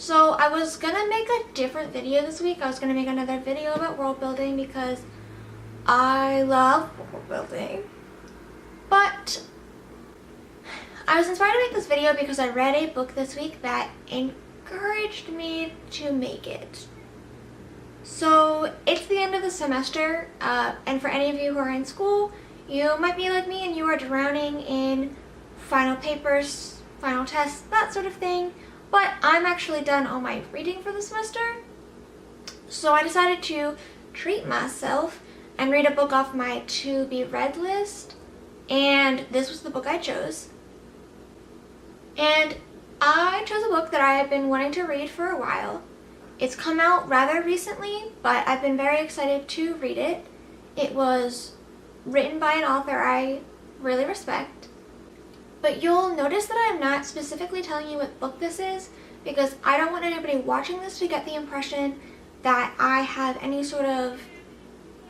So I was gonna make a different video this week. I was gonna make another video about world building because I love world building. But I was inspired to make this video because I read a book this week that encouraged me to make it. So it's the end of the semester, and for any of you who are in school, you might be like me and you are drowning in final papers, final tests, that sort of thing. But I'm actually done all my reading for the semester. So I decided to treat myself and read a book off my to be read list. And this was the book I chose. And I chose a book that I have been wanting to read for a while. It's come out rather recently, but I've been very excited to read it. It was written by an author I really respect. But you'll notice that I'm not specifically telling you what book this is because I don't want anybody watching this to get the impression that I have any sort of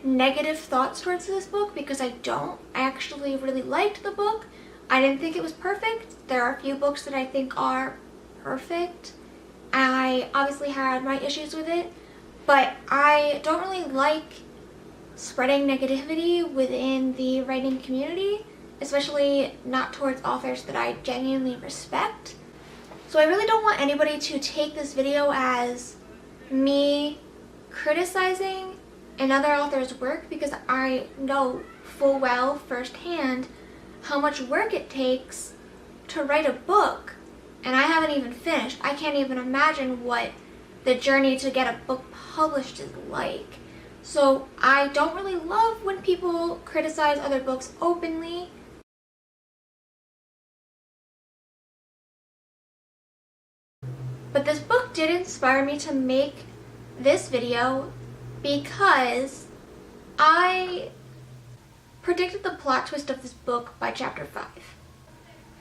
negative thoughts towards this book, because I don't. I actually really liked the book. I didn't think it was perfect. There are a few books that I think are perfect. I obviously had my issues with it, but I don't really like spreading negativity within the writing community, especially not towards authors that I genuinely respect. So I really don't want anybody to take this video as me criticizing another author's work, because I know full well firsthand how much work it takes to write a book, and I haven't even finished. I can't even imagine what the journey to get a book published is like. So I don't really love when people criticize other books openly. But this book did inspire me to make this video because I predicted the plot twist of this book by chapter 5.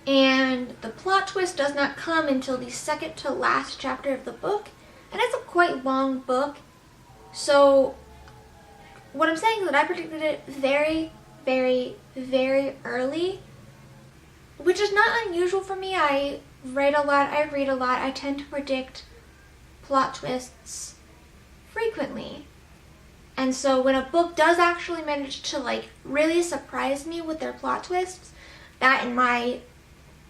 And the plot twist does not come until the second to last chapter of the book, and it's a quite long book. So what I'm saying is that I predicted it very, very, very early, which is not unusual for me. I write a lot, I read a lot, I tend to predict plot twists frequently. And so when a book does actually manage to really surprise me with their plot twists, that in my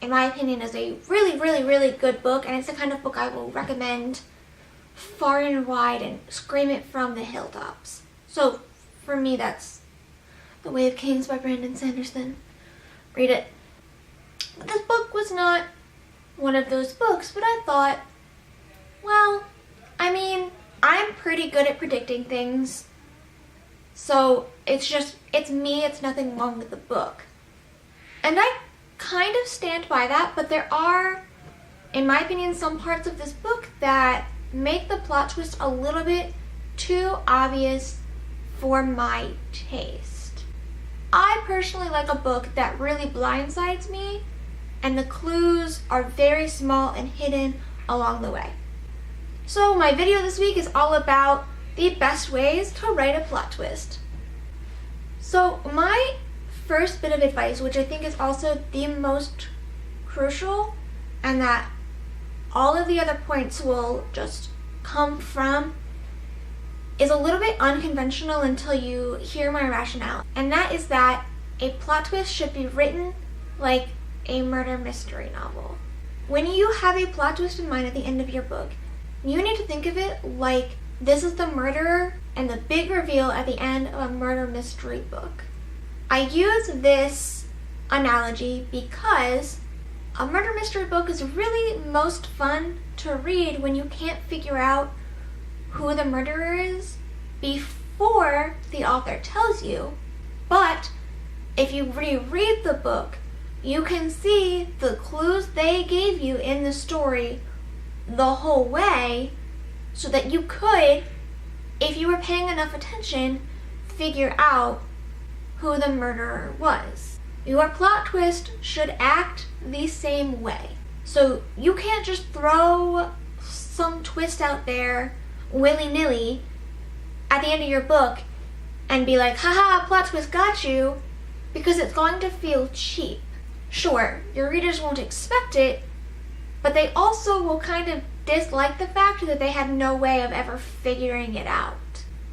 opinion is a really, really, really good book, and it's the kind of book I will recommend far and wide and scream it from the hilltops. So for me, that's The Way of Kings by Brandon Sanderson. Read it. But this book was not one of those books, but I thought, well, I mean, I'm pretty good at predicting things. So it's me, it's nothing wrong with the book. And I kind of stand by that, but there are, in my opinion, some parts of this book that make the plot twist a little bit too obvious for my taste. I personally like a book that really blindsides me, and the clues are very small and hidden along the way. So my video this week is all about the best ways to write a plot twist. So my first bit of advice, which I think is also the most crucial, and that all of the other points will just come from, is a little bit unconventional until you hear my rationale. And that is that a plot twist should be written like a murder mystery novel. When you have a plot twist in mind at the end of your book, you need to think of it like this is the murderer and the big reveal at the end of a murder mystery book. I use this analogy because a murder mystery book is really most fun to read when you can't figure out who the murderer is before the author tells you. But if you reread the book, you can see the clues they gave you in the story the whole way, so that you could, if you were paying enough attention, figure out who the murderer was. Your plot twist should act the same way. So you can't just throw some twist out there willy-nilly at the end of your book and be like, haha, plot twist got you, because it's going to feel cheap. Sure, your readers won't expect it, but they also will kind of dislike the fact that they had no way of ever figuring it out.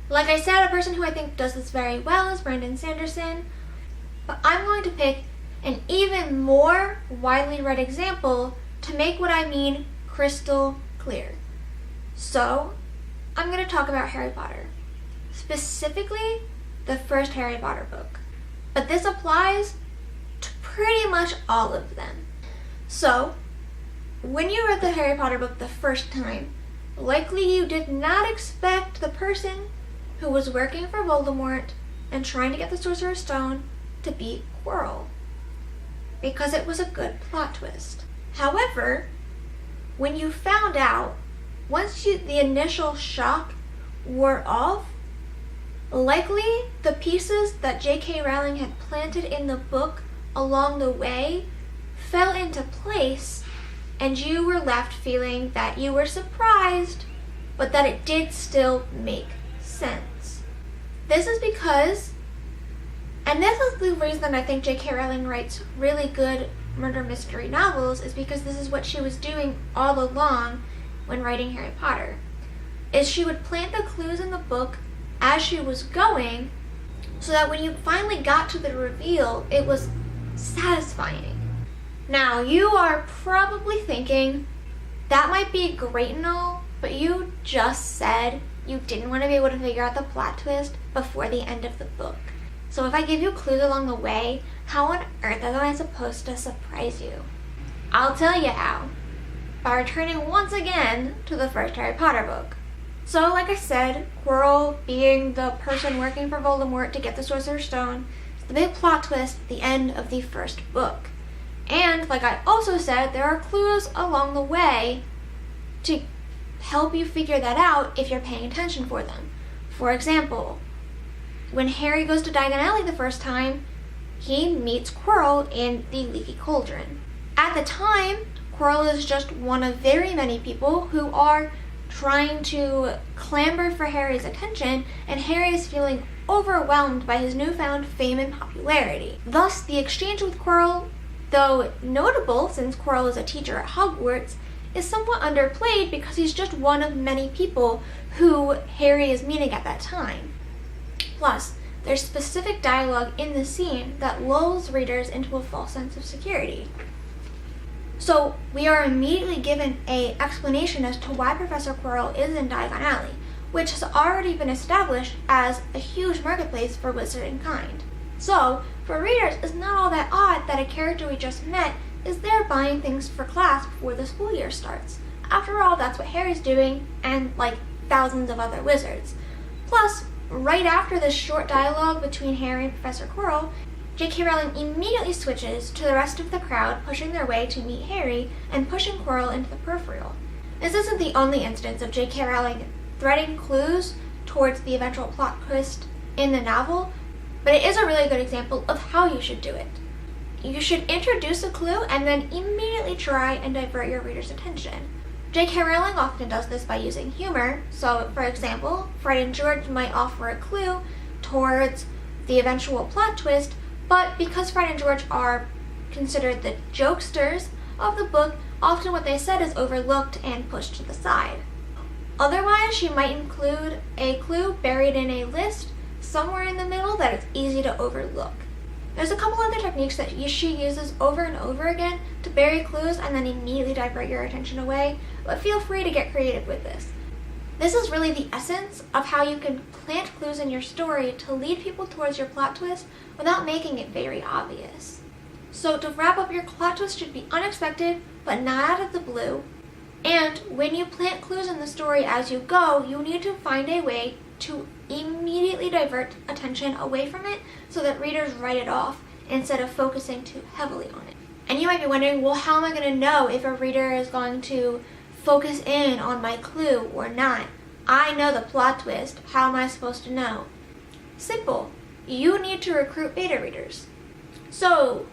Like I said, a person who I think does this very well is Sanderson, but I'm going to pick an even more widely read example to make what I mean crystal clear. So, I'm going to talk about Harry Potter, specifically the first Harry Potter book, but this applies to pretty much all of them. So, when you read the Harry Potter book the first time, likely you did not expect the person who was working for Voldemort and trying to get the Sorcerer's Stone to be Quirrell, because it was a good plot twist. However, when you found out, once the initial shock wore off, likely the pieces that J.K. Rowling had planted in the book along the way fell into place, and you were left feeling that you were surprised, but that it did still make sense. This is because, and this is the reason I think J.K. Rowling writes really good murder mystery novels, is because this is what she was doing all along when writing Harry Potter, is she would plant the clues in the book as she was going, so that when you finally got to the reveal, it was satisfying. Now, you are probably thinking, that might be great and all, but you just said you didn't want to be able to figure out the plot twist before the end of the book. So if I give you clues along the way, how on earth am I supposed to surprise you? I'll tell you how. By returning once again to the first Harry Potter book. So like I said, Quirrell being the person working for Voldemort to get the Sorcerer's Stone is the big plot twist at the end of the first book. And like I also said, there are clues along the way to help you figure that out if you're paying attention for them. For example, when Harry goes to Diagon Alley the first time, he meets Quirrell in the Leaky Cauldron. At the time, Quirrell is just one of very many people who are trying to clamor for Harry's attention, and Harry is feeling overwhelmed by his newfound fame and popularity. Thus, the exchange with Quirrell, though notable since Quirrell is a teacher at Hogwarts, is somewhat underplayed because he's just one of many people who Harry is meeting at that time. Plus, there's specific dialogue in the scene that lulls readers into a false sense of security. So, we are immediately given an explanation as to why Professor Quirrell is in Diagon Alley, which has already been established as a huge marketplace for wizarding kind. So, for readers, it's not all that odd that a character we just met is there buying things for class before the school year starts. After all, that's what Harry's doing, and like thousands of other wizards. Plus, right after this short dialogue between Harry and Professor Quirrell, J.K. Rowling immediately switches to the rest of the crowd pushing their way to meet Harry and pushing Quirrell into the peripheral. This isn't the only instance of J.K. Rowling threading clues towards the eventual plot twist in the novel, but it is a really good example of how you should do it. You should introduce a clue and then immediately try and divert your reader's attention. J.K. Rowling often does this by using humor, so for example, Fred and George might offer a clue towards the eventual plot twist, but because Fred and George are considered the jokesters of the book, often what they said is overlooked and pushed to the side. Otherwise, she might include a clue buried in a list somewhere in the middle that it's easy to overlook. There's a couple other techniques that she uses over and over again to bury clues and then immediately divert your attention away, but feel free to get creative with this. This is really the essence of how you can plant clues in your story to lead people towards your plot twist without making it very obvious. So to wrap up, your plot twist should be unexpected, but not out of the blue. And when you plant clues in the story as you go, you need to find a way to immediately divert attention away from it so that readers write it off instead of focusing too heavily on it. And you might be wondering, well, how am I going to know if a reader is going to focus in on my clue or not? I know the plot twist. How am I supposed to know? Simple. You need to recruit beta readers. So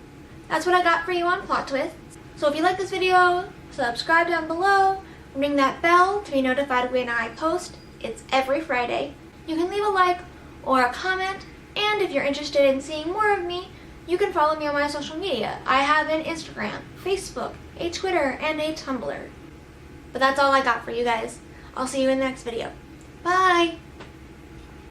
that's what I got for you on plot twists. So if you like this video, subscribe down below, ring that bell to be notified when I post. It's every Friday. You can leave a like or a comment, and if you're interested in seeing more of me, you can follow me on my social media. I have an Instagram, Facebook, a Twitter, and a Tumblr. But that's all I got for you guys. I'll see you in the next video. Bye!